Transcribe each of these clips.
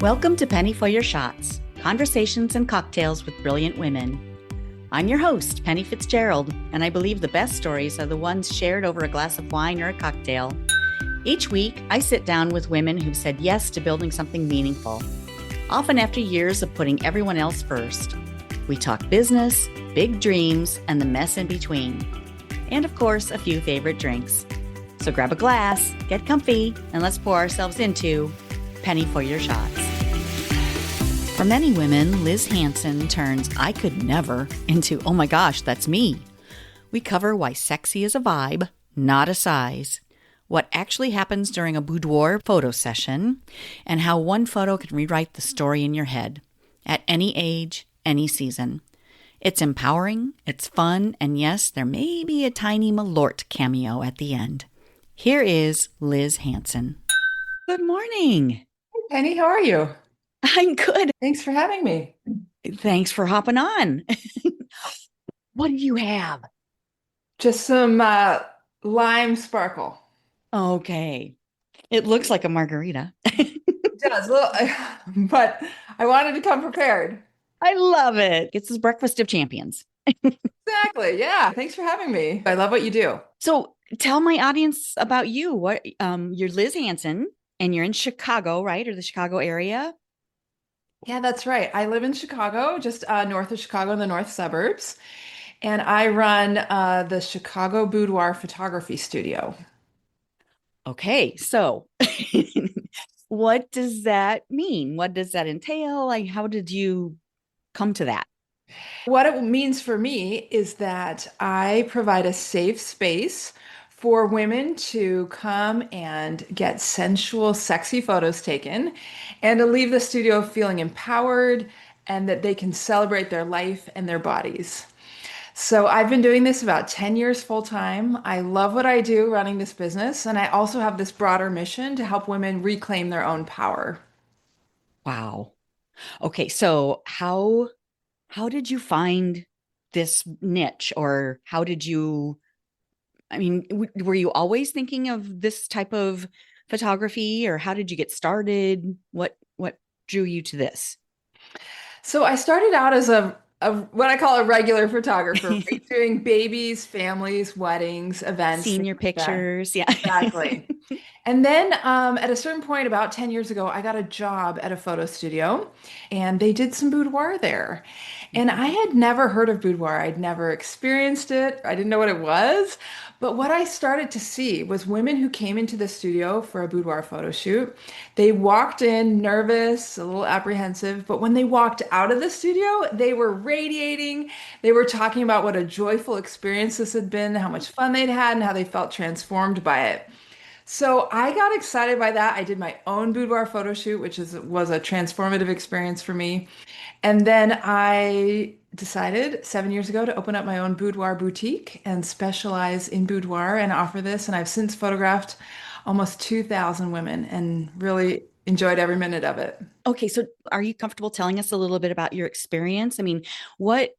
Welcome to Penny for Your Shots, conversations and cocktails with brilliant women. I'm your host, Penny Fitzgerald, and I believe the best stories are the ones shared over a glass of wine or a cocktail. Each week, I sit down with women who've said yes to building something meaningful, often after years of putting everyone else first. We talk business, big dreams, and the mess in between. And of course, a few favorite drinks. So grab a glass, get comfy, and let's pour ourselves into Penny for Your Shots. For many women, Liz Hansen turns I could never into oh my gosh, that's me. We cover why sexy is a vibe, not a size, what actually happens during a boudoir photo session, and how one photo can rewrite the story in your head at any age, any season. It's empowering, it's fun, and yes, there may be a tiny Malort cameo at the end. Here is Liz Hansen. Good morning. Penny, how are you? I'm good. Thanks for having me. Thanks for hopping on. What do you have? Just some lime sparkle. Okay. It looks like a margarita. It does, but I wanted to come prepared. I love it. It's the breakfast of champions. Exactly. Yeah. Thanks for having me. I love what you do. So tell my audience about you. You're Liz Hansen and you're in Chicago, right? Or the Chicago area? Yeah, that's right. I live in Chicago, just north of Chicago in the north suburbs, and I run the Chicago Boudoir Photography Studio. Okay. So what does that mean? What does that entail? Like, how did you come to that? What it means for me is that I provide a safe space for women to come and get sensual, sexy photos taken and to leave the studio feeling empowered and that they can celebrate their life and their bodies. So I've been doing this about 10 years full time. I love what I do running this business, and I also have this broader mission to help women reclaim their own power. Wow. Okay. So how did you find this niche, or how did you, I mean, were you always thinking of this type of photography, or how did you get started? What drew you to this? So I started out as a what I call a regular photographer, right? Doing babies, families, weddings, events, things Senior like that. pictures. Yeah. Exactly. And then at a certain point, about 10 years ago, I got a job at a photo studio and they did some boudoir there. And I had never heard of boudoir. I'd never experienced it. I didn't know what it was. But what I started to see was women who came into the studio for a boudoir photo shoot. They walked in nervous, a little apprehensive, but when they walked out of the studio, they were radiating. They were talking about what a joyful experience this had been, how much fun they'd had, and how they felt transformed by it. So I got excited by that. I did my own boudoir photo shoot, which was a transformative experience for me. And then I decided 7 years ago to open up my own boudoir boutique and specialize in boudoir and offer this. And I've since photographed almost 2,000 women and really enjoyed every minute of it. Okay, so are you comfortable telling us a little bit about your experience? I mean, what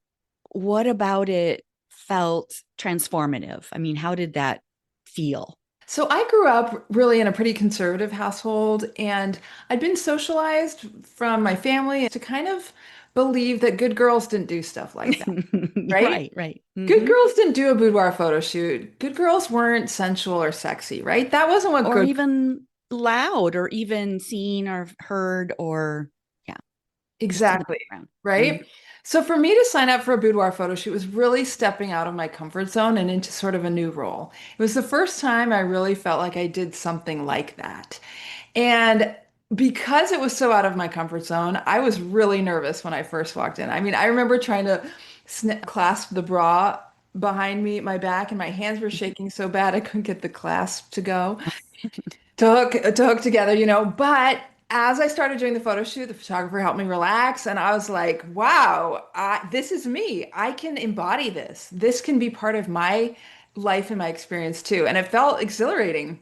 what about it felt transformative? I mean, how did that feel? So I grew up really in a pretty conservative household, and I'd been socialized from my family to kind of believe that good girls didn't do stuff like that, right? Right, right. Good Hmm. girls didn't do a boudoir photo shoot. Good girls weren't sensual or sexy, right? That wasn't what Or good. even loud, or even seen or heard, or yeah, just in the Exactly, background. Mhm. right? So for me to sign up for a boudoir photo shoot was really stepping out of my comfort zone and into sort of a new role. It was the first time I really felt like I did something like that. And because it was so out of my comfort zone, I was really nervous when I first walked in. I mean, I remember trying to clasp the bra behind me, my back, and my hands were shaking so bad I couldn't get the clasp to go to hook together, But as I started doing the photo shoot, the photographer helped me relax, and I was like, "Wow, this is me. I can embody this. This can be part of my life and my experience too." And it felt exhilarating.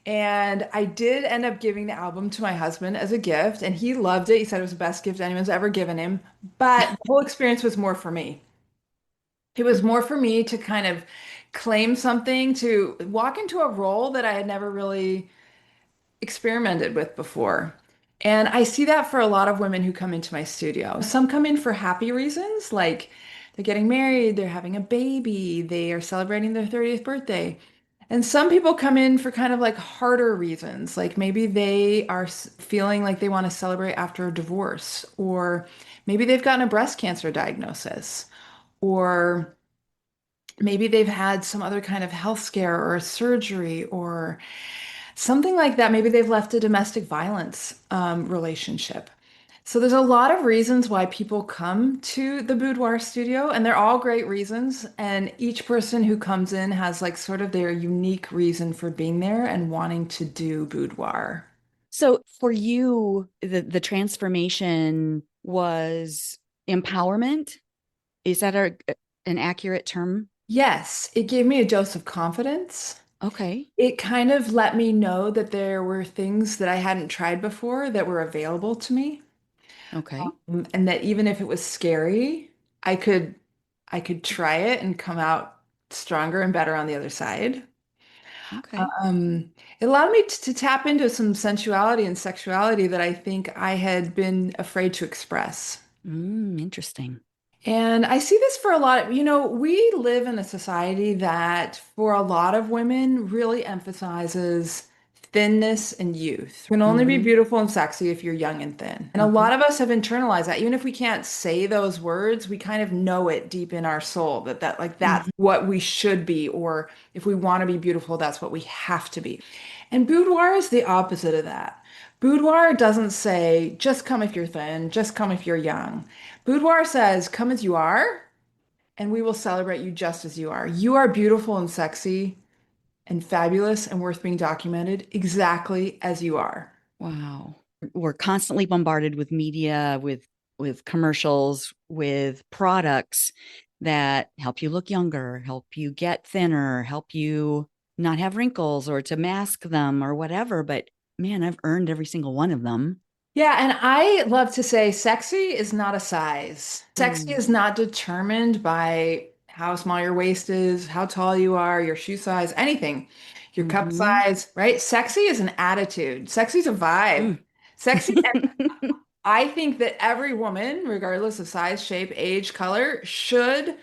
And I did end up giving the album to my husband as a gift, and he loved it. He said it was the best gift anyone's ever given him. But the whole experience was more for me. It was more for me to kind of claim something, to walk into a role that I had never really experimented with before. And I see that for a lot of women who come into my studio. Some come in for happy reasons, like they're getting married, they're having a baby, they are celebrating their 30th birthday. And some people come in for kind of like harder reasons, like maybe they are feeling like they want to celebrate after a divorce, or maybe they've gotten a breast cancer diagnosis, or maybe they've had some other kind of health scare or a surgery or something like that. Maybe they've left a domestic violence relationship. So there's a lot of reasons why people come to the boudoir studio, and they're all great reasons. And each person who comes in has like sort of their unique reason for being there and wanting to do boudoir. So for you, the transformation was empowerment. Is that an accurate term? Yes, it gave me a dose of confidence. Okay. It kind of let me know that there were things that I hadn't tried before that were available to me. Okay. And that even if it was scary, I could I could try it and come out stronger and better on the other side. Okay. It allowed me to tap into some sensuality and sexuality that I think I had been afraid to express. Interesting. And I see this for a lot of, we live in a society that for a lot of women really emphasizes thinness and youth. You can only be Mm-hmm. beautiful and sexy if you're young and thin. And a Mm-hmm. lot of us have internalized that. Even if we can't say those words, we kind of know it deep in our soul that like that's Mm-hmm. what we should be, or if we want to be beautiful, that's what we have to be. And boudoir is the opposite of that. Boudoir doesn't say just come if you're thin, just come if you're young. Boudoir says, come as you are, and we will celebrate you just as you are. You are beautiful and sexy and fabulous and worth being documented exactly as you are. Wow. We're constantly bombarded with media, with commercials, with products that help you look younger, help you get thinner, help you not have wrinkles or to mask them or whatever. But man, I've earned every single one of them. Yeah, and I love to say sexy is not a size. Sexy Mm. is not determined by how small your waist is, how tall you are, your shoe size, anything, your cup Mm-hmm. size, right? Sexy is an attitude. Sexy is a vibe. Mm. Sexy, I think that every woman, regardless of size, shape, age, color, should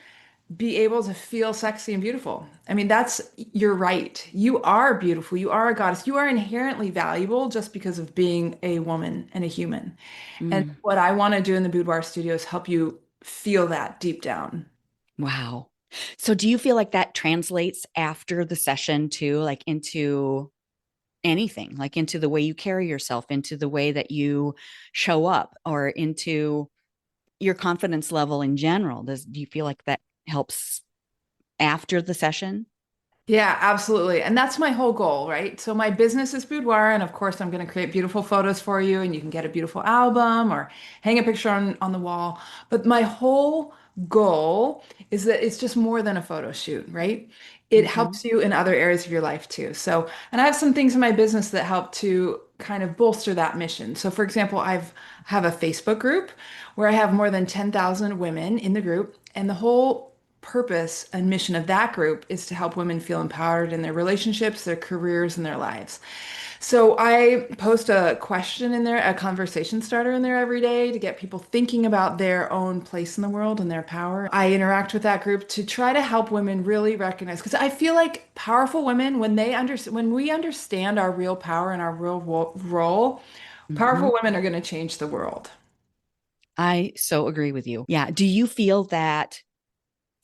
be able to feel sexy and beautiful. I mean, you're right. You are beautiful. You are a goddess. You are inherently valuable just because of being a woman and a human. And Mm. what I want to do in the boudoir studio is help you feel that deep down. Wow. So do you feel like that translates after the session too, like into anything, like into the way you carry yourself, into the way that you show up, or into your confidence level in general? Do you feel like that helps after the session? Yeah, absolutely. And that's my whole goal, right? So my business is boudoir, and of course I'm going to create beautiful photos for you, and you can get a beautiful album or hang a picture on the wall. But my whole goal is that it's just more than a photo shoot, right? It Mm-hmm. helps you in other areas of your life too. So, and I have some things in my business that help to kind of bolster that mission. So for example, have a Facebook group where I have more than 10,000 women in the group, and the whole purpose and mission of that group is to help women feel empowered in their relationships, their careers, and their lives. So I post a question in there, a conversation starter in there every day to get people thinking about their own place in the world and their power. I interact with that group to try to help women really recognize, because I feel like powerful women, when we understand our real power and our real role, Mm-hmm. powerful women are going to change the world. I so agree with you. Yeah. Do you feel that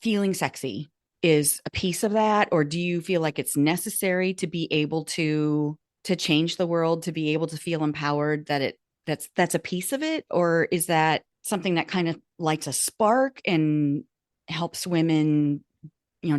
feeling sexy is a piece of that, or do you feel like it's necessary to be able to change the world, to be able to feel empowered, that that's a piece of it, or is that something that kind of lights a spark and helps women,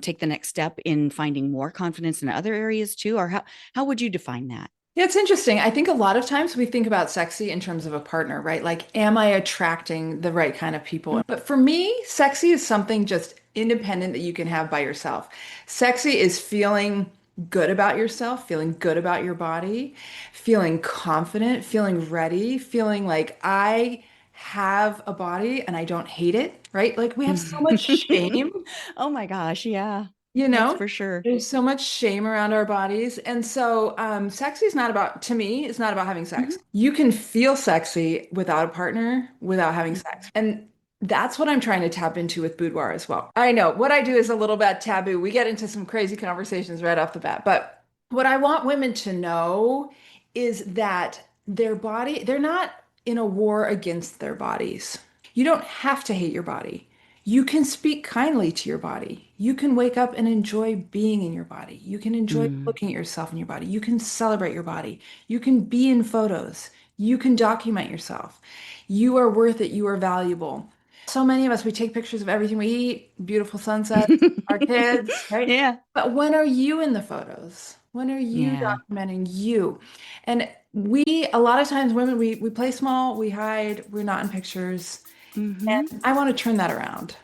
take the next step in finding more confidence in other areas too? Or how would you define that? Yeah, it's interesting. I think a lot of times we think about sexy in terms of a partner, right? Like, am I attracting the right kind of people? But for me, sexy is something just independent that you can have by yourself. Sexy is feeling good about yourself, feeling good about your body, feeling confident, feeling ready, feeling like I have a body and I don't hate it, right? Like, we have so much shame. Oh my gosh, yeah. You That's know, for sure. there's so much shame around our bodies. And so, sexy is not about, to me, it's not about having sex. Hmm. You can feel sexy without a partner, without having sex. And that's what I'm trying to tap into with boudoir as well. I know what I do is a little bit taboo. We get into some crazy conversations right off the bat. But what I want women to know is that their body, they're not in a war against their bodies. You don't have to hate your body. You can speak kindly to your body. You can wake up and enjoy being in your body. You can enjoy Mm. looking at yourself in your body. You can celebrate your body. You can be in photos. You can document yourself. You are worth it. You are valuable. So many of us, we take pictures of everything we eat, beautiful sunsets, our kids, right? Yeah. But when are you in the photos? When are you Yeah. documenting you? And a lot of times, women, we play small, we hide, we're not in pictures. Hmm. And I want to turn that around.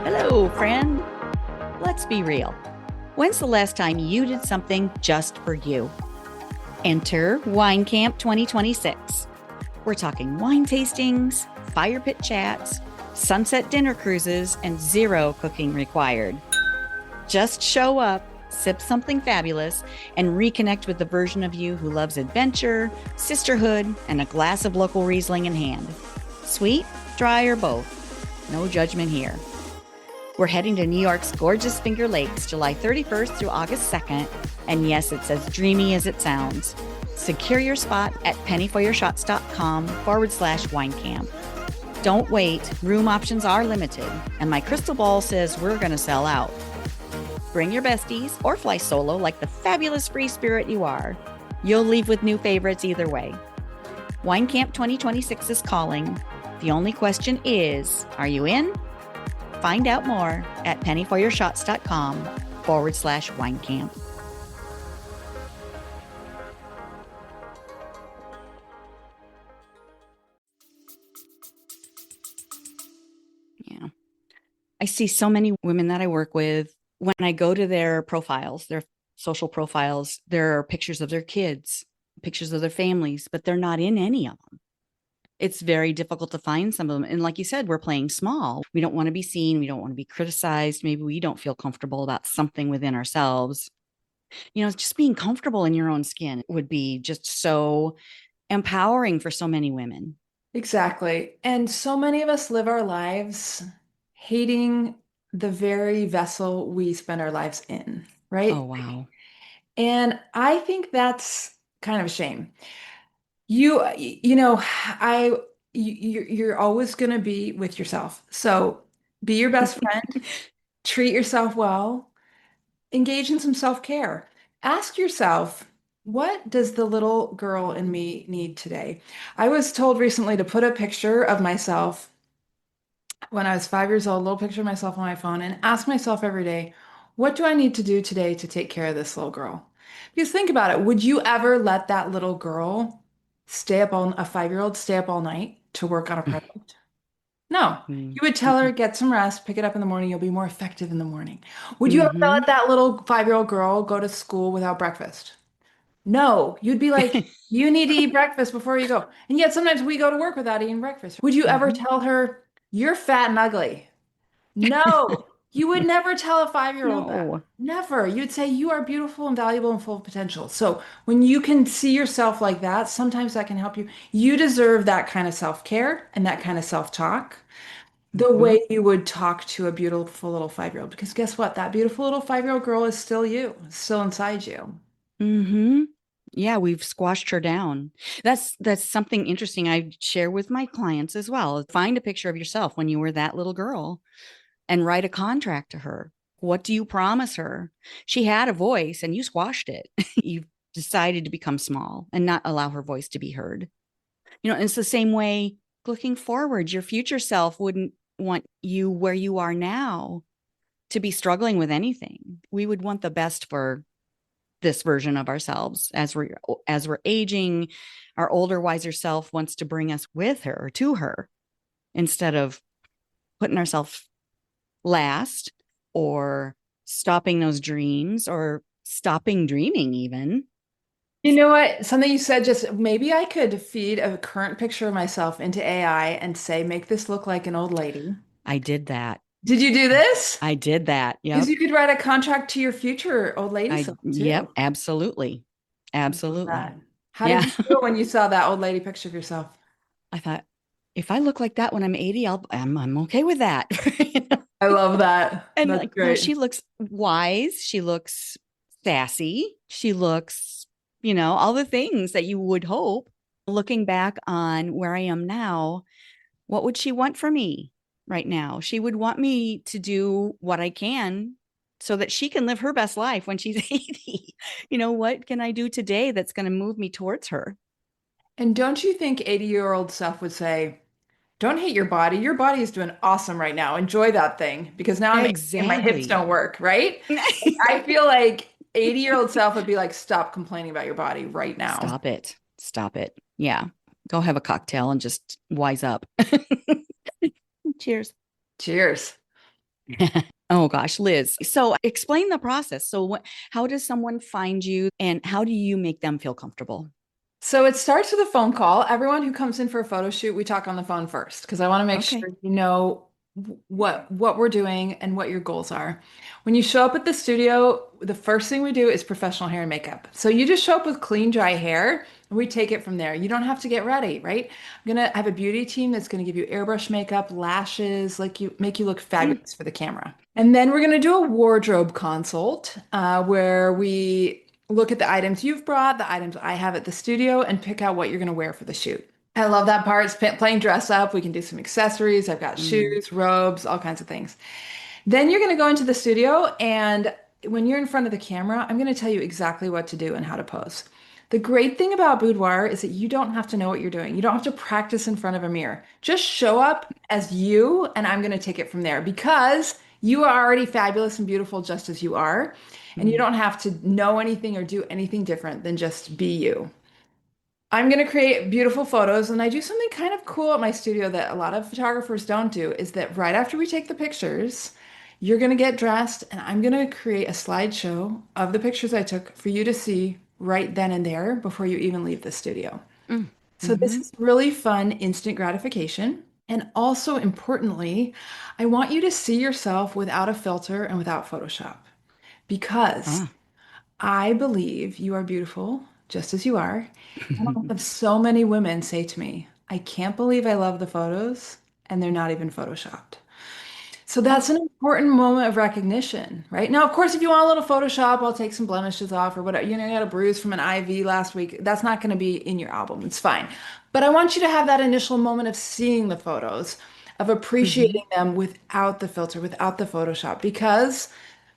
Hello, friend. Let's be real. When's the last time you did something just for you? Enter Wine Camp 2026. We're talking wine tastings, fire pit chats, sunset dinner cruises, and zero cooking required. Just show up, sip something fabulous, and reconnect with the version of you who loves adventure, sisterhood, and a glass of local Riesling in hand. Sweet, dry, or both. No judgment here. We're heading to New York's gorgeous Finger Lakes, July 31st through August 2nd. And yes, it's as dreamy as it sounds. Secure your spot at pennyforyourshots.com/wine camp. Don't wait, room options are limited, and my crystal ball says we're going to sell out. Bring your besties or fly solo like the fabulous free spirit you are. You'll leave with new favorites either way. Wine Camp 2026 is calling. The only question is, are you in? Find out more at pennyforyourshots.com/wine camp. Yeah. I see so many women that I work with. When I go to their profiles, their social profiles, there are pictures of their kids, pictures of their families, but they're not in any of them. It's very difficult to find some of them. And like you said, we're playing small. We don't want to be seen. We don't want to be criticized. Maybe we don't feel comfortable about something within ourselves. Just being comfortable in your own skin would be just so empowering for so many women. Exactly. And so many of us live our lives hating the very vessel we spend our lives in, Oh, right? wow. And I think that's kind of a shame. You know, you're always going to be with yourself. So be your best friend, treat yourself well, engage in some self-care. Ask yourself, what does the little girl in me need today? I was told recently to put a picture of myself when I was 5 years old, a little picture of myself on my phone, and ask myself every day, what do I need to do today to take care of this little girl? Because think about it, would you ever let that little girl stay up all, a 5-year-old stay up all night to work on a project? No. You would tell her, get some rest, pick it up in the morning, you'll be more effective in the morning. Would you ever Mm-hmm. let that little 5-year-old girl go to school without breakfast? No. You'd be like, you need to eat breakfast before you go. And yet sometimes we go to work without eating breakfast. Would you ever Mm-hmm. tell her, you're fat and ugly? No. You would never tell a 5-year-old that. No. Never. You'd say you are beautiful and valuable and full of potential. So when you can see yourself like that, sometimes that can help you. You deserve that kind of self-care and that kind of self-talk the Mm-hmm. way you would talk to a beautiful little 5-year-old. Because guess what? That beautiful little 5-year-old girl is still you, still inside you. Mm-hmm. Yeah, we've squashed her down. That's something interesting I share with my clients as well. Find a picture of yourself when you were that little girl and write a contract to her. What do you promise her? She had a voice and you squashed it. You decided to become small and not allow her voice to be heard. It's the same way looking forward. Your future self wouldn't want you where you are now to be struggling with anything. We would want the best for this version of ourselves as we're aging. Our older, wiser self wants to bring us with her or to her instead of putting ourselves last or stopping those dreams or stopping dreaming even. You know what? Something you said just maybe I could feed a current picture of myself into AI and say, make this look like an old lady. I did that. Did you do this? I did that. Because Yep. you could write a contract to your future old lady self Yep, too. absolutely. I love Absolutely. that. How did Yeah. you feel when you saw that old lady picture of yourself? I thought if I look like that when I'm 80, I'm okay with that. You know? I love that. And That's like, well, great. she looks wise, she looks sassy, she looks, all the things that you would hope. Looking back on where I am now, what would she want for me right now? She would want me to do what I can so that she can live her best life when she's 80. What can I do today that's going to move me towards her? And don't you think 80-year-old self would say, don't hate your body. Your body is doing awesome right now. Enjoy that thing because now I'm 80 and my hips Exactly. don't work, right? I feel like 80-year-old self would be like, stop complaining about your body right now. Stop it. Stop it. Yeah. Go have a cocktail and just wise up. Cheers. Cheers. Oh gosh, Liz. So explain the process. So how does someone find you and how do you make them feel comfortable? So it starts with a phone call. Everyone who comes in for a photo shoot, we talk on the phone first because I want to make Okay. sure you know what we're doing and what your goals are. When you show up at the studio, the first thing we do is professional hair and makeup. So you just show up with clean, dry hair, and we take it from there. You don't have to get ready, right? I'm gonna have a beauty team that's gonna give you airbrush makeup, lashes, like you make you look Mm, fabulous for the camera. And then we're gonna do a wardrobe consult where we look at the items you've brought, the items I have at the studio, and pick out what you're going to wear for the shoot. I love that part. It's playing dress up. We can do some accessories. I've got mm, shoes, robes, all kinds of things. Then you're going to go into the studio, and when you're in front of the camera, I'm going to tell you exactly what to do and how to pose. The great thing about boudoir is that you don't have to know what you're doing. You don't have to practice in front of a mirror. Just show up as you, and I'm going to take it from there because you are already fabulous and beautiful just as you are. And you mm, don't have to know anything or do anything different than just be you. I'm going to create beautiful photos, and I do something kind of cool at my studio that a lot of photographers don't do is that right after we take the pictures, you're going to get dressed, and I'm going to create a slideshow of the pictures I took for you to see right then and there before you even leave the studio. mm, So this mhm. is really fun, instant gratification. And also importantly, I want you to see yourself without a filter and without Photoshop because Ah. I believe you are beautiful just as you are. And I have so many women say to me, I can't believe I love the photos and they're not even photoshopped. So that's Ah. an important moment of recognition, right? Now, of course, if you want a little Photoshop, I'll take some blemishes off or whatever. You know, you had a bruise from an IV last week. That's not going to be in your album. It's fine. But I want you to have that initial moment of seeing the photos, of appreciating Mhm. them without the filter, without the Photoshop, because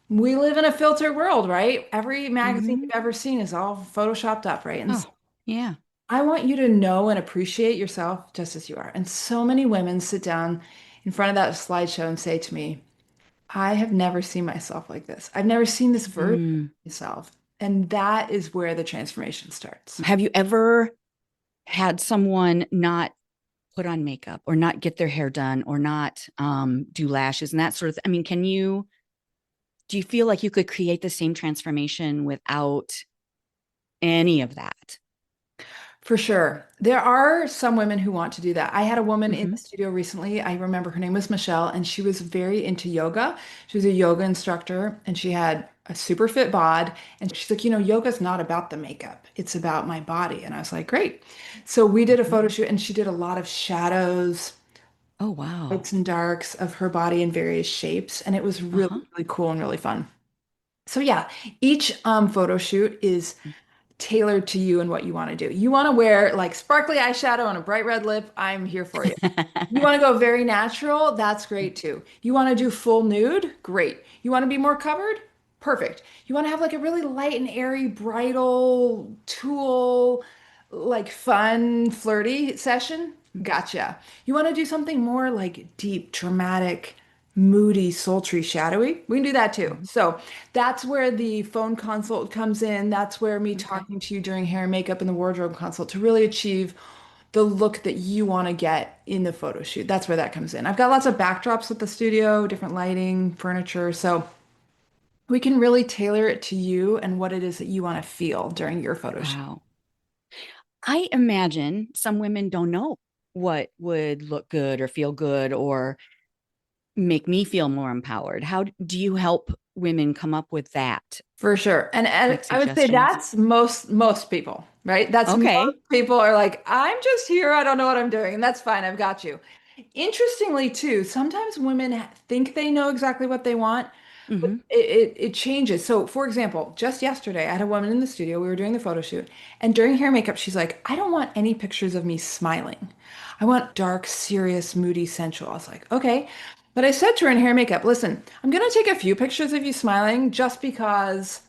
we live in a filtered world, right? Every magazine you've Mhm. ever seen is all photoshopped up, right? And so Oh, yeah. I want you to know and appreciate yourself just as you are. And so many women sit down in front of that slideshow and say to me, I have never seen myself like this. I've never seen this version of Mm. myself. And that is where the transformation starts. Have you ever had someone not put on makeup or not get their hair done or not do lashes and that sort of thing? I mean, do you feel like you could create the same transformation without any of that? For sure. There are some women who want to do that. I had a woman in the Hmm. studio recently. I remember her name was Michelle, and she was very into yoga. She was a yoga instructor, and she had a super fit bod. And she's like, yoga's not about the makeup, it's about my body. And I was like, great. So we did a Hmm. photo shoot, and she did a lot of shadows, Oh, wow. lights and darks of her body in various shapes. And it was really, Uh-huh. really cool and really fun. So yeah, each photo shoot is tailored to you and what you want to do. You want to wear like sparkly eyeshadow and a bright red lip, I'm here for you. You want to go very natural, that's great too. You want to do full nude, great. You want to be more covered, perfect. You want to have like a really light and airy bridal tulle, like fun, flirty session, gotcha. You want to do something more like deep, dramatic, moody, sultry, shadowy, we can do that too. Mhm. So that's where the phone consult comes in. That's where me Okay. talking to you during hair and makeup and the wardrobe consult to really achieve the look that you want to get in the photo shoot. That's where that comes in. I've got lots of backdrops at the studio, different lighting, furniture. So we can really tailor it to you and what it is that you want to feel during your photo shoot. Wow. I imagine some women don't know what would look good or feel good or make me feel more empowered. How do you help women come up with that, For sure. And like I would say suggestions? that's most people, right? That's most Okay. people are like, I'm just here, I don't know what I'm doing, and that's fine, I've got you. Interestingly, too, sometimes women think they know exactly what they want, but Hmm. it changes. So, for example, just yesterday, I had a woman in the studio, we were doing the photo shoot, and during hair and makeup, she's like, I don't want any pictures of me smiling. I want dark, serious, moody, sensual. I was like, okay. But I said to her in hair and makeup, listen, I'm going to take a few pictures of you smiling just because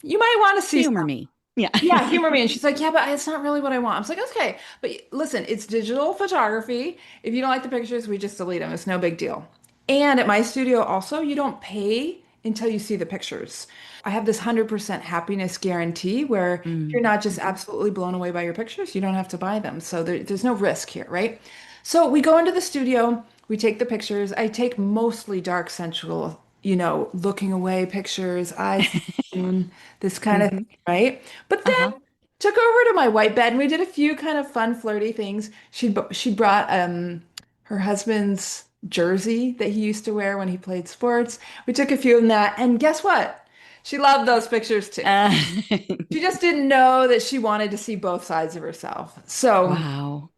you might want to see Humor some. me. Yeah. Yeah, humor me. And she's like, yeah, but it's not really what I want. I was like, okay, but listen, it's digital photography. If you don't like the pictures, we just delete them. It's no big deal. And at my studio also, you don't pay until you see the pictures. I have this 100% happiness guarantee where if you're not just Mm-hmm. absolutely blown away by your pictures, you don't have to buy them. So there's no risk here, right? So we go into the studio, we take the pictures. I take mostly dark, sensual, looking away pictures, eyes, this kind of thing, Hmm. right? But then Uh-huh. took her over to my white bed and we did a few kind of fun, flirty things. She brought her husband's jersey that he used to wear when he played sports. We took a few of that, and guess what? She loved those pictures too. Uh, She just didn't know that she wanted to see both sides of herself. So wow.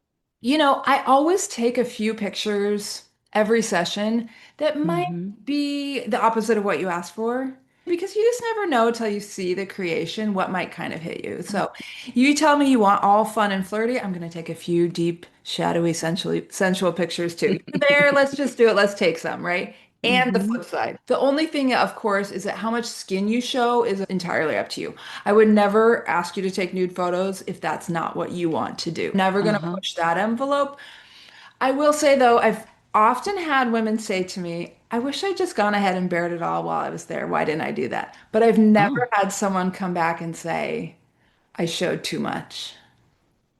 I always take a few pictures every session that might Hmm. be the opposite of what you asked for because you just never know till you see the creation what might kind of hit you. So you tell me you want all fun and flirty, I'm going to take a few deep, shadowy, sensual pictures too. You're there, let's just do it. Let's take some, right? And the Hmm. flip side. The only thing, of course, is that how much skin you show is entirely up to you. I would never ask you to take nude photos if that's not what you want to do. Never going to Uh-huh. push that envelope. I will say though, I've often had women say to me, I wish I'd just gone ahead and bared it all while I was there. Why didn't I do that? But I've never Oh. had someone come back and say, I showed too much.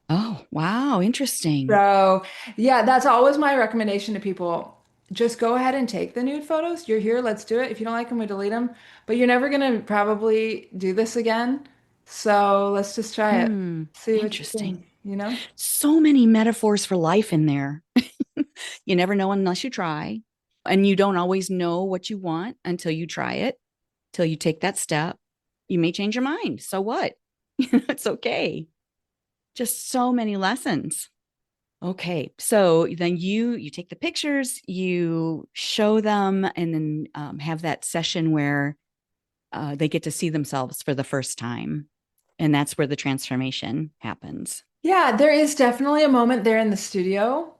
Oh, wow. Interesting. So, yeah, that's always my recommendation to people. Just go ahead and take the nude photos. You're here, let's do it. If you don't like them, we delete them. But you're never going to probably do this again. So let's just try it. Hmm. See what you Interesting. think, you know? So many metaphors for life in there. You never know unless you try. And you don't always know what you want until you try it, till you take that step. You may change your mind. So what? It's okay. Just so many lessons. Okay. So then you take the pictures, you show them, and then have that session where they get to see themselves for the first time. And that's where the transformation happens. Yeah, there is definitely a moment there in the studio,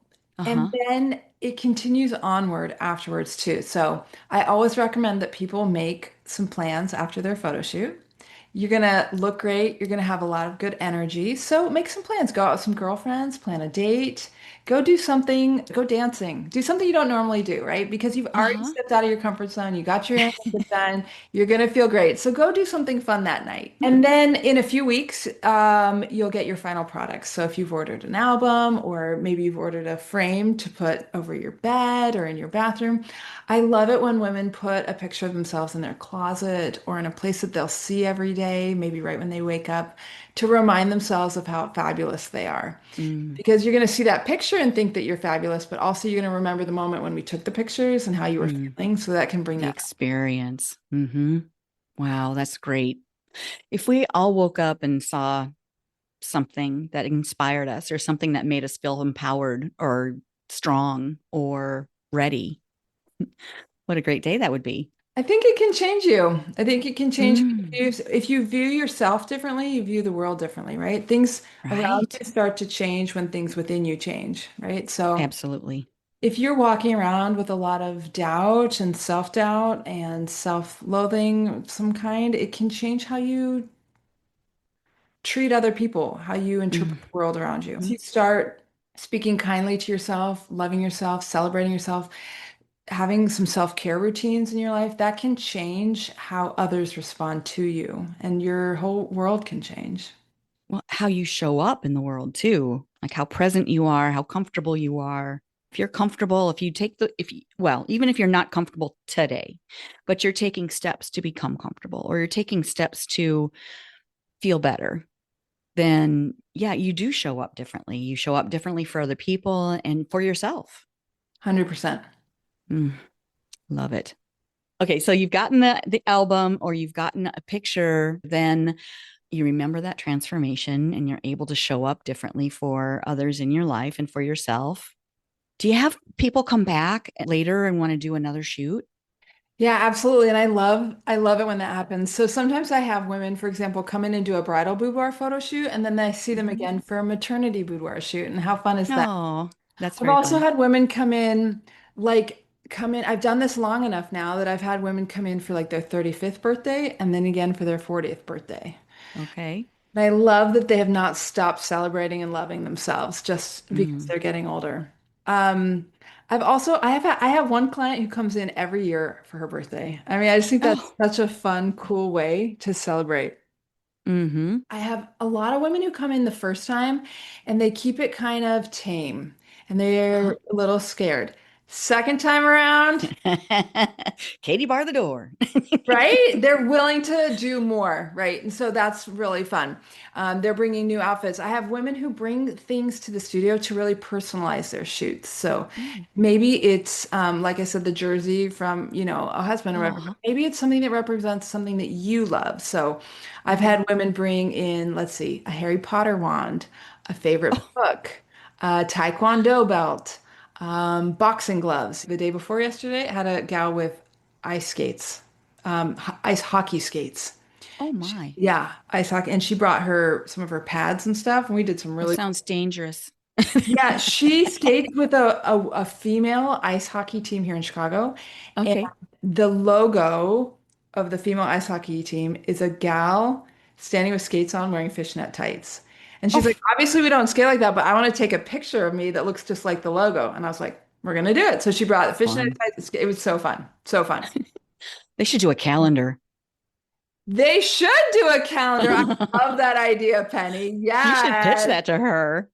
and Uh-huh. then it continues onward afterwards too. So I always recommend that people make some plans after their photo shoot. You're gonna look great, you're gonna have a lot of good energy. So make some plans. Go out with some girlfriends, plan a date, go do something, go dancing, do something you don't normally do, right? Because you've already Uh-huh. stepped out of your comfort zone, you got your hair and makeup done, you're gonna feel great. So go do something fun that night. And then in a few weeks, you'll get your final products. So if you've ordered an album or maybe you've ordered a frame to put over your bed or in your bathroom, I love it when women put a picture of themselves in their closet or in a place that they'll see every day, maybe right when they wake up, to remind themselves of how fabulous they are. Mm, Because you're going to see that picture and think that you're fabulous, but also you're going to remember the moment when we took the pictures and how you were mm. feeling. So that can bring The that back. experience. Hmm. Wow, that's great. If we all woke up and saw something that inspired us or something that made us feel empowered or strong or ready, what a great day that would be. I think it can change you. I think it can change Mm, if you view yourself differently, you view the world differently, right? Things around right. you start to change when things within you change, right? So Absolutely. if you're walking around with a lot of doubt and self-doubt and self-loathing of some kind, it can change how you treat other people, how you interpret the world around you. If Mm-hmm. you start speaking kindly to yourself, loving yourself, celebrating yourself, having some self-care routines in your life, that can change how others respond to you, and your whole world can change. Well, how you show up in the world too, like how present you are, how comfortable you are. If you're comfortable, if you take the, if you, well, even if you're not comfortable today, but you're taking steps to become comfortable or you're taking steps to feel better, then yeah, you do show up differently. You show up differently for other people and for yourself. 100%. Mm, love it. Okay, so you've gotten the album or you've gotten a picture, then you remember that transformation and you're able to show up differently for others in your life and for yourself. Do you have people come back later and want to do another shoot? Yeah, absolutely. And I love it when that happens. So sometimes I have women, for example, come in and do a bridal boudoir photo shoot, and then I see them Mm-hmm. again for a maternity boudoir shoot. And how fun is that? Oh, that's I've very also fun. had women come in. I've done this long enough now that I've had women come in for like their 35th birthday and then again for their 40th birthday. Okay. And I love that they have not stopped celebrating and loving themselves just because Mm. they're getting older. Um, I have one client who comes in every year for her birthday. I mean, I just think that's Oh, such a fun, cool way to celebrate. mm-hmm. I have a lot of women who come in the first time and they keep it kind of tame and they're a little scared. Second time around, Katie, bar the door. right? They're willing to do more, right? And so that's really fun. They're bringing new outfits. I have women who bring things to the studio to really personalize their shoots. So Mm. maybe it's, like I said, the jersey from, a husband or whatever. But Oh, maybe it's something that represents something that you love. So I've mm. had women bring in, let's see, a Harry Potter wand, a favorite Oh, book, a Taekwondo belt, boxing gloves. The day before yesterday, I had a gal with ice skates, ice hockey skates. oh my. Yeah, ice hockey. And she brought her some of her pads and stuff, and we did some That really sounds dangerous. yeah, she skates with a female ice hockey team here in Chicago. And Okay. the logo of the female ice hockey team is a gal standing with skates on wearing fishnet tights. And she's Oh, like, obviously we don't skate like that, but I want to take a picture of me that looks just like the logo. And I was like, we're gonna do it. So she brought the fishnet fun. tights. It was so fun. So fun. They should do a calendar. They should do a calendar. I love You that idea, Penny. should pitch Yes. that to her.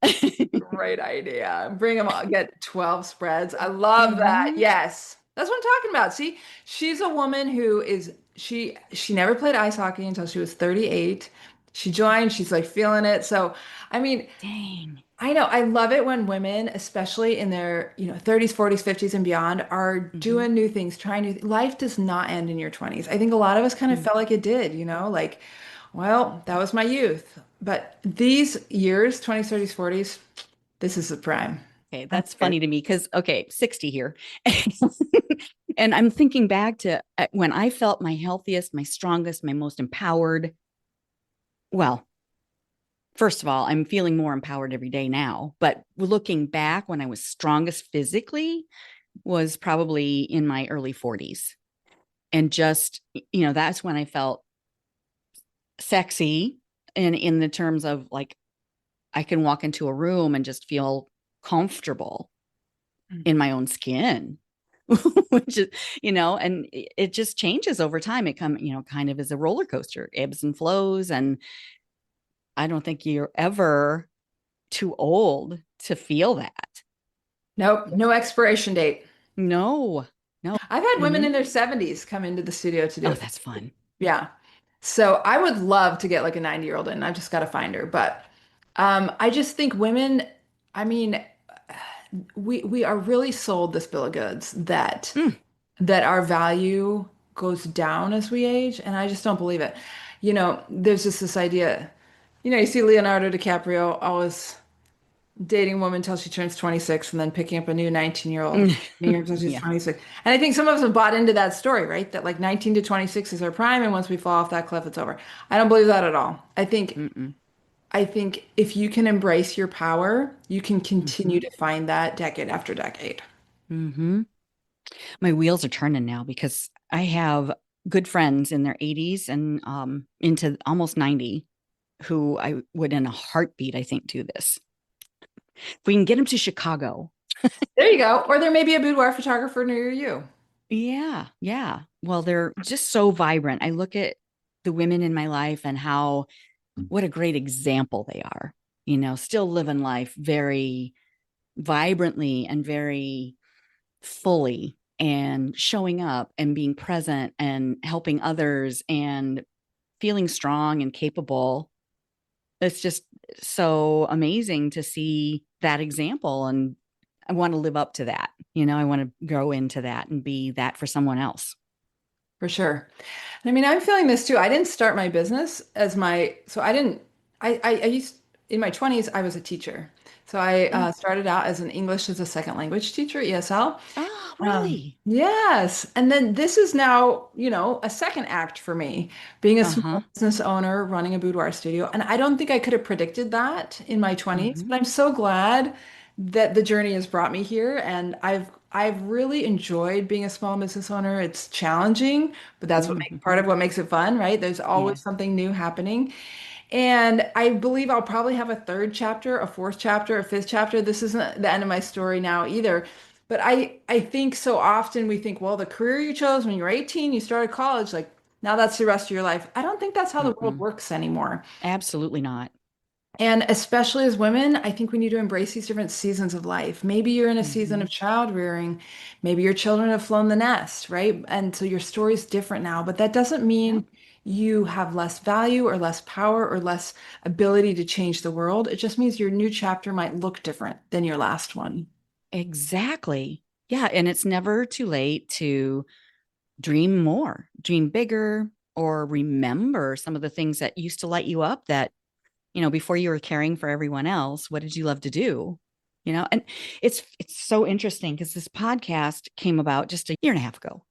Great idea. Bring them all, get 12 spreads. I love that. Hmm. Yes. That's what I'm talking about. See, she's a woman who is she never played ice hockey until she was 38. She joined, she's like feeling it. So, I mean, Dang. I know I love it when women, especially in their, 30s, 40s, 50s and beyond, are Hmm. doing new things, trying new life does not end in your 20s. I think a lot of us kind of Mm. felt like it did, like, well, that was my youth. But these years, 20s, 30s, 40s, this is the prime. Okay, I'm that's excited. funny to me because okay, 60 here. And I'm thinking back to when I felt my healthiest, my strongest, my most empowered. Well, first of all, I'm feeling more empowered every day now, but looking back when I was strongest physically was probably in my early 40s. And just, that's when I felt sexy in the terms of like I can walk into a room and just feel comfortable in my own skin. Which is, and it just changes over time. It kind of is a roller coaster, ebbs and flows. And I don't think you're ever too old to feel that. Nope, no expiration date. No, no. I've had women in Hmm. their 70s come into the studio to do Oh, it. that's fun. Yeah. So I would love to get like a 90-year-old in. I've just got to find her. But I just think women, I mean, we are really sold this bill of goods Mm. that our value goes down as we age, and I just don't believe it. There's just this idea, you see Leonardo DiCaprio always dating a woman until she turns 26 and then picking up a new 19-year-old until she's Yeah. 26. And I think some of us have bought into that story, right? That like 19 to 26 is our prime, and once we fall off that cliff, it's over. I don't believe that at all. Mm-mm. I think if you can embrace your power, you can continue Mm-hmm. to find that decade after decade. Mm-hmm. My wheels are turning now because I have good friends in their 80s and into almost 90 who I would in a heartbeat, I think, do this. If we can get them to Chicago. There you go. Or there may be a boudoir photographer near you. Yeah, yeah. Well, they're just so vibrant. I look at the women in my life and what a great example they are, still living life very vibrantly and very fully and showing up and being present and helping others and feeling strong and capable. It's just so amazing to see that example. And I want to live up to that. I want to grow into that and be that for someone else. For sure. I mean, I'm feeling this too. I didn't start my business as so I didn't, I used, in my 20s, I was a teacher. So I Mm. started out as an English as a second language teacher, ESL. Oh, really? Yes. And then this is now, a second act for me, being a Uh-huh. small business owner, running a boudoir studio. And I don't think I could have predicted that in my 20s, Mm-hmm. but I'm so glad that the journey has brought me here. And I've really enjoyed being a small business owner. It's challenging, but that's part Mm-hmm. of what makes it fun, right? There's Yeah. always something new happening. And I believe I'll probably have a third chapter, a fourth chapter, a fifth chapter. This isn't the end of my story now either. But I think so often we think, well, the career you chose when you were 18, you started college, like now that's the rest of your life. I don't think that's how the world Mm-mm. works anymore. Absolutely not. And especially as women, I think we need to embrace these different seasons of life. Maybe you're in a season Mm-hmm. of child rearing. Maybe your children have flown the nest, right? And so your story's different now, but that doesn't Yep. mean you have less value or less power or less ability to change the world. It just means your new chapter might look different than your last one. Exactly. Yeah. And it's never too late to dream more, dream bigger, or remember some of the things that used to light you up that, before you were caring for everyone else, what did you love to do? And it's so interesting because this podcast came about just a year and a half ago.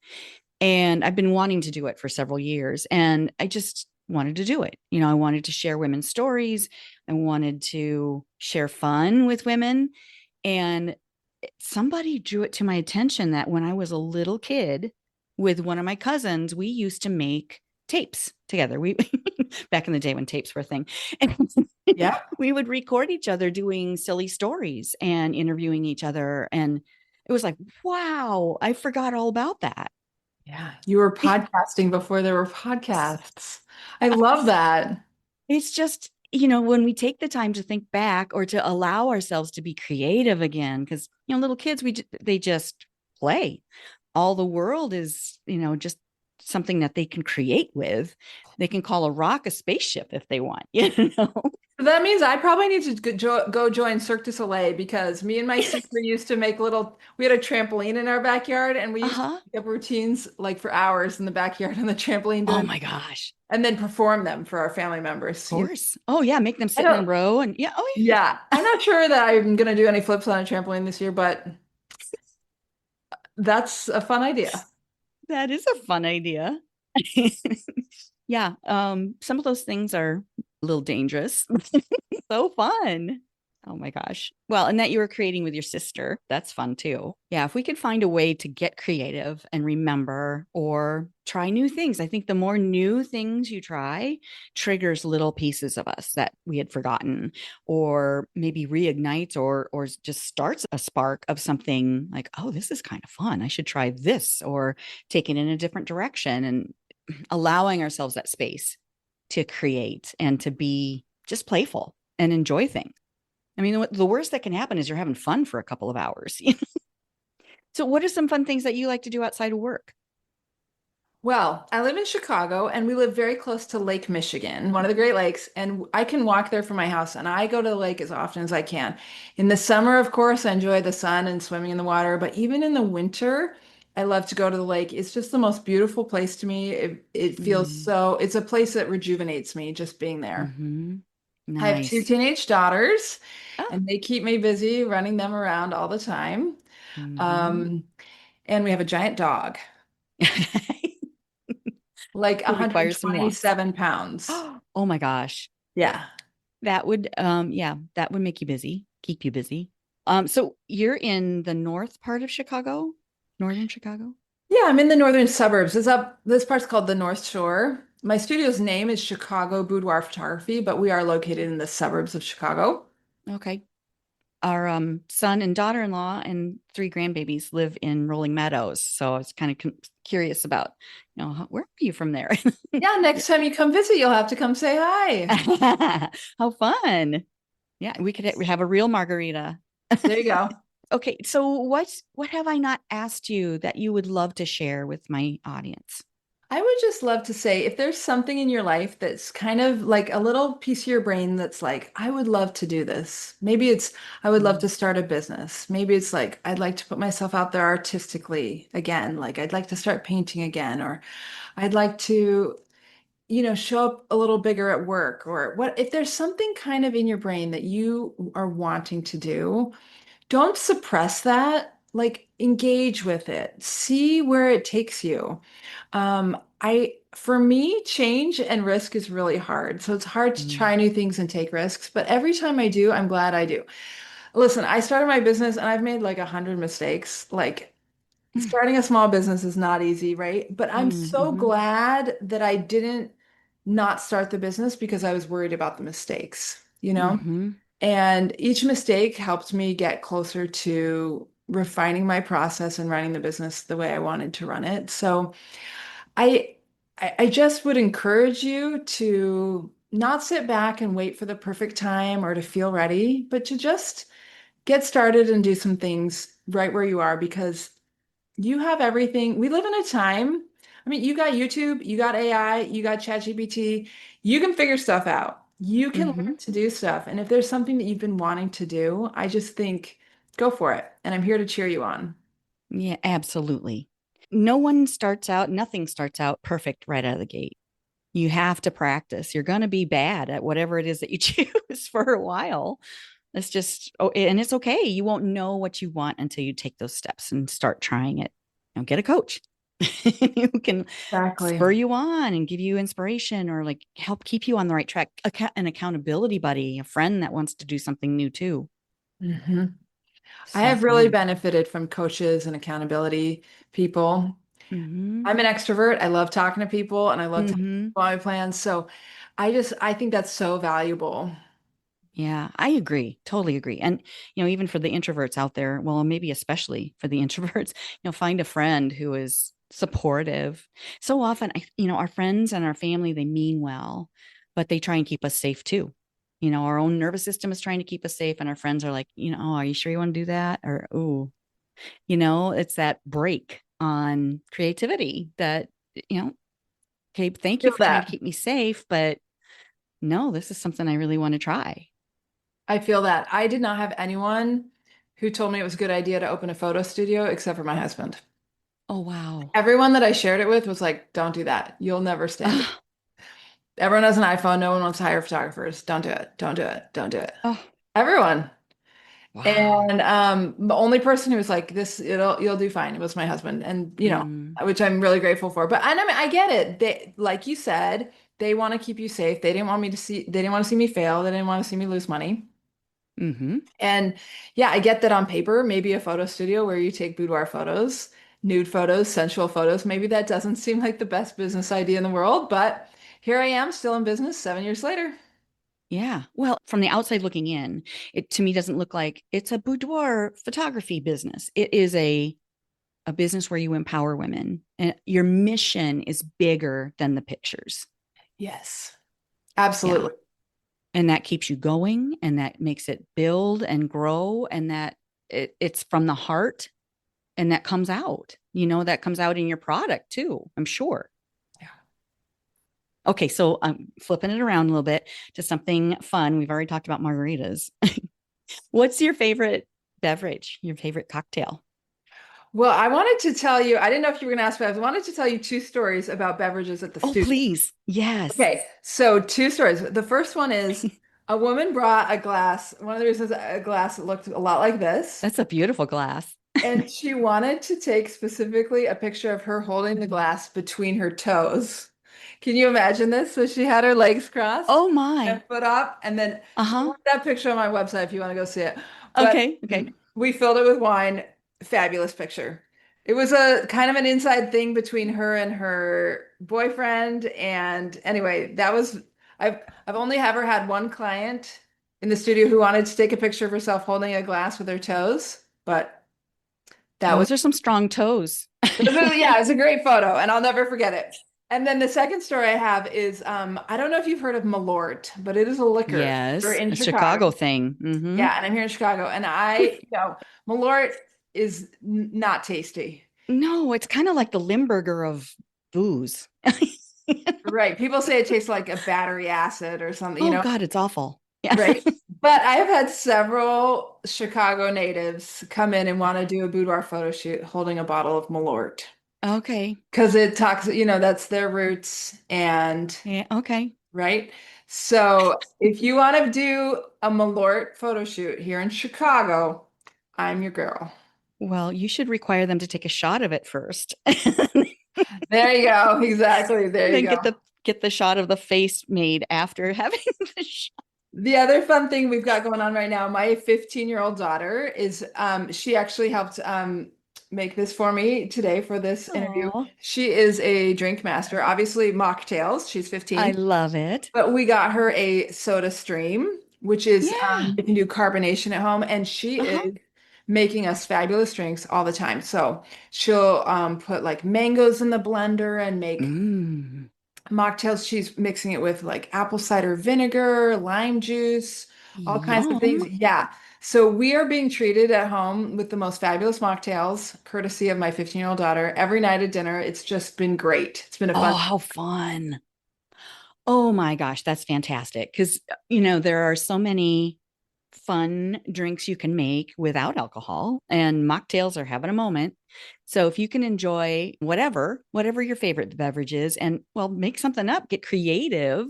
And I've been wanting to do it for several years. And I just wanted to do it. I wanted to share women's stories. I wanted to share fun with women. And somebody drew it to my attention that when I was a little kid with one of my cousins, we used to make tapes together. We back in the day when tapes were a thing. And Yeah. we would record each other doing silly stories and interviewing each other. And it was like, wow, I forgot all about that. Yeah. You were podcasting before there were podcasts. I love that. It's just, when we take the time to think back or to allow ourselves to be creative again, because, little kids, they just play. All the world is, just something that they can create with. They can call a rock a spaceship if they want, That means I probably need to go join Cirque du Soleil because me and my sister used to make we had a trampoline in our backyard and we used to Uh-huh. make up routines like for hours in the backyard on the trampoline Oh doing my gosh. and then perform them for our family Of members. course. Oh yeah. Make them I sit in a don't, row and yeah. Oh yeah, I'm not sure that I'm gonna do any flips on a trampoline this year, but that's a fun idea. that is a fun idea. Yeah. Some of those things are a little dangerous. So fun. Oh my gosh. Well, and that you were creating with your sister. That's fun too. Yeah. If we could find a way to get creative and remember or try new things, I think the more new things you try triggers little pieces of us that we had forgotten, or maybe reignites or just starts a spark of something like, oh, this is kind of fun. I should try this or take it in a different direction, and allowing ourselves that space to create and to be just playful and enjoy things. I mean, the worst that can happen is you're having fun for a couple of hours. So, what are some fun things that you like to do outside of work? Well, I live in Chicago and we live very close to Lake Michigan, one of the Great Lakes, and I can walk there from my house and I go to the lake as often as I can. In the summer, of course, I enjoy the sun and swimming in the water, but even in the winter, I love to go to the lake. It's just the most beautiful place to me. It feels Mm, it's a place that rejuvenates me just being there. hmm. I have two Nice. teenage daughters Oh. and they keep me busy running them around all the time. Hmm. Um, and we have a giant dog, like Who requires some 127 walks. pounds. Oh my gosh. Yeah. That would make you busy, keep you busy. So you're in the north part of Chicago, northern Chicago? Yeah, I'm in the northern suburbs. This part's called the North Shore. My studio's name is Chicago Boudoir Photography, but we are located in the suburbs of Chicago. Okay. Our son and daughter-in-law and three grandbabies live in Rolling Meadows. So I was kind of curious about, where are you from there? Yeah, next time you come visit, you'll have to come say hi. How fun. Yeah, we could have a real margarita. There you go. Okay, so what have I not asked you that you would love to share with my audience? I would just love to say if there's something in your life that's kind of like a little piece of your brain that's like, I would love to do this. Maybe it's, I would love Mm, to start a business. Maybe it's like, I'd like to put myself out there artistically again. Like, I'd like to start painting again, or I'd like to, show up a little bigger at work, or what, if there's something kind of in your brain that you are wanting to do, don't suppress that. Like, engage with it, see where it takes you. For me, change and risk is really hard. So it's hard to mm, try new things and take risks, but every time I do, I'm glad I do. Listen, I started my business and I've made like 100 mistakes. Like, mm, starting a small business is not easy, right? But I'm so mm-hmm, glad that I didn't not start the business because I was worried about the mistakes, you know? mm-hmm. And each mistake helped me get closer to refining my process and running the business the way I wanted to run it. So I I just would encourage you to not sit back and wait for the perfect time or to feel ready, but to just get started and do some things right where you are because you have everything. We live in a time. I mean, you got YouTube, you got AI, you got ChatGPT. You can figure stuff out. You can Mm-hmm. learn to do stuff. And if there's something that you've been wanting to do, I just think go for it. And I'm here to cheer you on. Yeah, absolutely. No one starts out, nothing starts out perfect right out of the gate. You have to practice. You're going to be bad at whatever it is that you choose for a while. It's just, oh, and it's okay. You won't know what you want until you take those steps and start trying it. Get a coach who can Exactly. spur you on and give you inspiration or like help keep you on the right track. An accountability buddy, a friend that wants to do something new too. hmm I So have really fun. benefited from coaches and accountability people. Mm-hmm. I'm an extrovert. I love talking to people and I love telling Mm-hmm. people my plans. So I think that's so valuable. Yeah, I agree. Totally agree. And, even for the introverts out there, well, maybe especially for the introverts, find a friend who is supportive. So often, our friends and our family, they mean well, but they try and keep us safe too. Our own nervous system is trying to keep us safe, and our friends are like, oh, are you sure you want to do that? Or, oh, it's that break on creativity that, okay, thank you Feel for trying to that. keep me safe, but no, this is something I really want to try. I feel that. I did not have anyone who told me it was a good idea to open a photo studio except for my husband. Oh, wow. Everyone that I shared it with was like, don't do that. You'll never stand it. Oh, Everyone has an iPhone. No one wants to hire photographers. Don't do it. Don't do it. Don't do it. oh, Everyone. wow. And the only person who was like, this, you'll do fine. It was my husband. And, Mm, which I'm really grateful for. But and I mean, I get it. They, like you said, they want to keep you safe. They didn't want to see me fail. They didn't want to see me lose money. hmm. And yeah, I get that on paper, maybe a photo studio where you take boudoir photos, nude photos, sensual photos. Maybe that doesn't seem like the best business idea in the world, but here I am still in business 7 years later. Yeah. Well, from the outside looking in, it to me doesn't look like it's a boudoir photography business. It is a business where you empower women, and your mission is bigger than the pictures. Yes, Yeah. absolutely. And that keeps you going, and that makes it build and grow, and that it's from the heart, and that comes out. That comes out in your product too, I'm sure. Yeah. Okay, so I'm flipping it around a little bit to something fun. We've already talked about margaritas. What's your favorite beverage? Your favorite cocktail? Well, I wanted to tell you, I didn't know if you were going to ask, but I wanted to tell you two stories about beverages at the Oh, studio. please. Yes. Okay, so two stories. The first one is a woman brought a glass. One of the reasons a glass that looked a lot like this. That's a beautiful glass. And she wanted to take specifically a picture of her holding the glass between her toes. Can you imagine this? So she had her legs crossed Oh my. and foot up, and then so I Uh-huh. want that picture on my website if you want to go see it. But Okay. Okay. we filled it with wine. Fabulous picture. It was a kind of an inside thing between her and her boyfriend. And anyway, that was I've only ever had one client in the studio who wanted to take a picture of herself holding a glass with her toes, but that was Those are some strong toes. yeah, it's a great photo, and I'll never forget it. And then the second story I have is I don't know if you've heard of Malort, but it is a liquor. We're Yes, in a Chicago. Chicago thing. Mm-hmm. Yeah, and I'm here in Chicago, and Malort is not tasty. No, it's kind of like the Limburger of booze. Right. People say it tastes like a battery acid or something, Oh God, it's awful. Yeah. right? But I've had several Chicago natives come in and want to do a boudoir photo shoot holding a bottle of Malort Okay. because it talks, that's their roots and Yeah. Okay. right. So if you want to do a Malort photo shoot here in Chicago, I'm your girl. Well, you should require them to take a shot of it first, There you go. Exactly. There and you then go. get the shot of the face made after having the shot. The other fun thing we've got going on right now, my 15-year-old daughter is she actually helped make this for me today for this interview. Oh, She is a drink master, obviously mocktails. She's I 15, love it. but we got her a soda stream, which is Yeah. you can do carbonation at home, and she Uh-huh. is making us fabulous drinks all the time. So she'll put like mangoes in the blender and make Mm. mocktails. She's mixing it with like apple cider vinegar, lime juice, all kinds of things. Yum. Yeah. So we are being treated at home with the most fabulous mocktails, courtesy of my 15-year-old daughter, every night at dinner. It's just been great. It's been a Oh, fun. how fun. Oh my gosh, that's fantastic. Because, there are so many fun drinks you can make without alcohol, and mocktails are having a moment. So if you can enjoy whatever your favorite beverage is, and well, make something up, get creative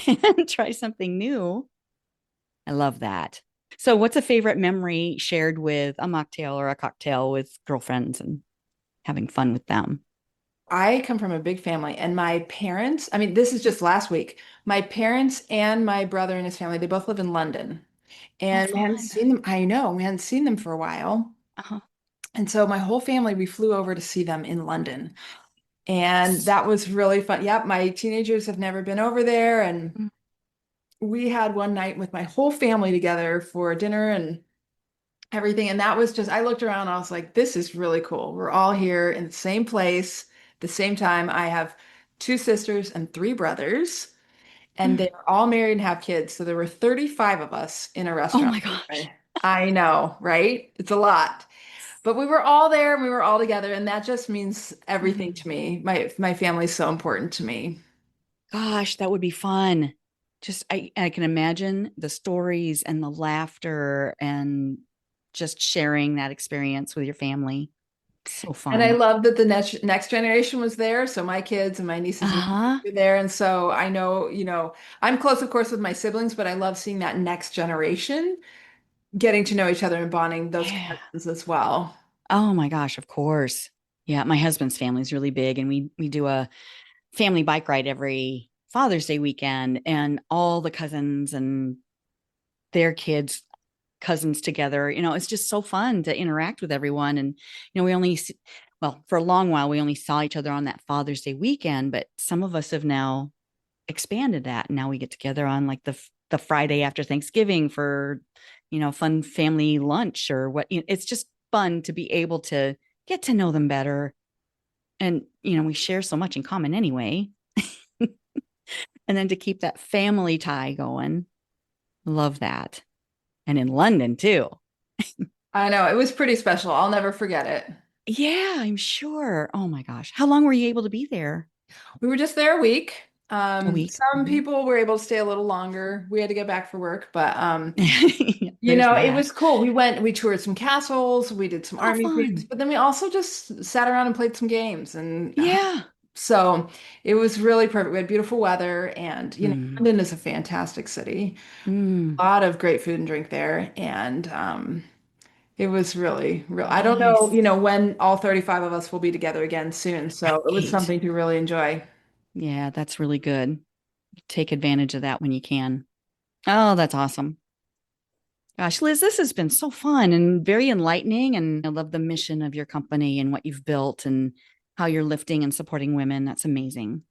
and try something new. I love that. So what's a favorite memory shared with a mocktail or a cocktail with girlfriends and having fun with them? I come from a big family, and my parents, I mean, this is just last week. My parents and my brother and his family, they both live in London. Oh, And we hadn't fun. seen them. I know, we hadn't seen them for a while. Uh-huh. And so my whole family, we flew over to see them in London. And that was really fun. Yep, my teenagers have never been over there. And we had one night with my whole family together for dinner and everything. And that was just, I looked around, I was like, this is really cool. We're all here in the same place, the same time. I have two sisters and three brothers, and Mm. they're all married and have kids. So there were 35 of us in a Oh restaurant. my gosh. I know, right? It's a lot. But we were all there and we were all together, and that just means everything Mm. to me. My family's so important to me. Gosh, that would be fun. Just I can imagine the stories and the laughter and just sharing that experience with your family. So And I fun. love that the next generation was there. So my kids and my nieces and nephews Uh-huh. were there. And so I know, I'm close, of course, with my siblings, but I love seeing that next generation getting to know each other and bonding those Yeah. connections as well. Oh my gosh, of course. Yeah, my husband's family is really big, and we do a family bike ride every Father's Day weekend, and all the cousins and their kids cousins together. It's just so fun to interact with everyone. And, we only, well, for a long while, we only saw each other on that Father's Day weekend, but some of us have now expanded that. And now we get together on like the Friday after Thanksgiving for, fun family lunch or what. It's just fun to be able to get to know them better. And, we share so much in common anyway. And then to keep that family tie going. Love that. And in London too. I know it was pretty special. I'll never forget it. Yeah, I'm sure. Oh my gosh. How long were you able to be there? We were just there a week. A week. Some Mhm. people were able to stay a little longer. We had to get back for work, but There's it that. was cool. We toured some castles, we did some Oh, army things, fun. but then we also just sat around and played some games. And Yeah. so it was really perfect. We had beautiful weather, and Mm, London is a fantastic city. mm, A lot of great food and drink there. And it was really, real. I don't know, nice. when all 35 of us will be together again soon. So it was Right. something to really enjoy. Yeah, that's really good. Take advantage of that when you can. Oh, that's awesome. Gosh, Liz, this has been so fun and very enlightening. And I love the mission of your company and what you've built and how you're lifting and supporting women. That's amazing.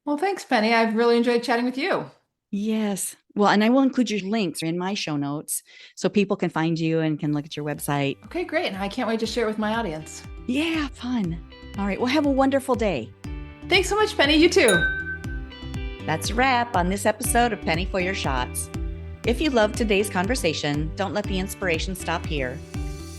Well, thanks, Penny. I've really enjoyed chatting with you. Yes. Well, and I will include your links in my show notes so people can find you and can look at your website. Okay, great. And I can't wait to share it with my audience. Yeah, fun. All right. Well, have a wonderful day. Thanks so much, Penny. You too. That's a wrap on this episode of Penny for Your Shots. If you loved today's conversation, don't let the inspiration stop here.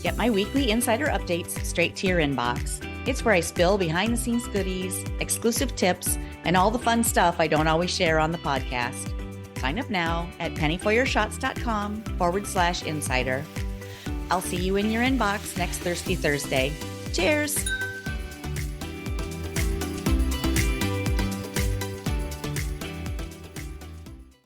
Get my weekly insider updates straight to your inbox. It's where I spill behind-the-scenes goodies, exclusive tips, and all the fun stuff I don't always share on the podcast. Sign up now at pennyforyourshots.com/insider. I'll see you in your inbox next Thirsty Thursday. Cheers!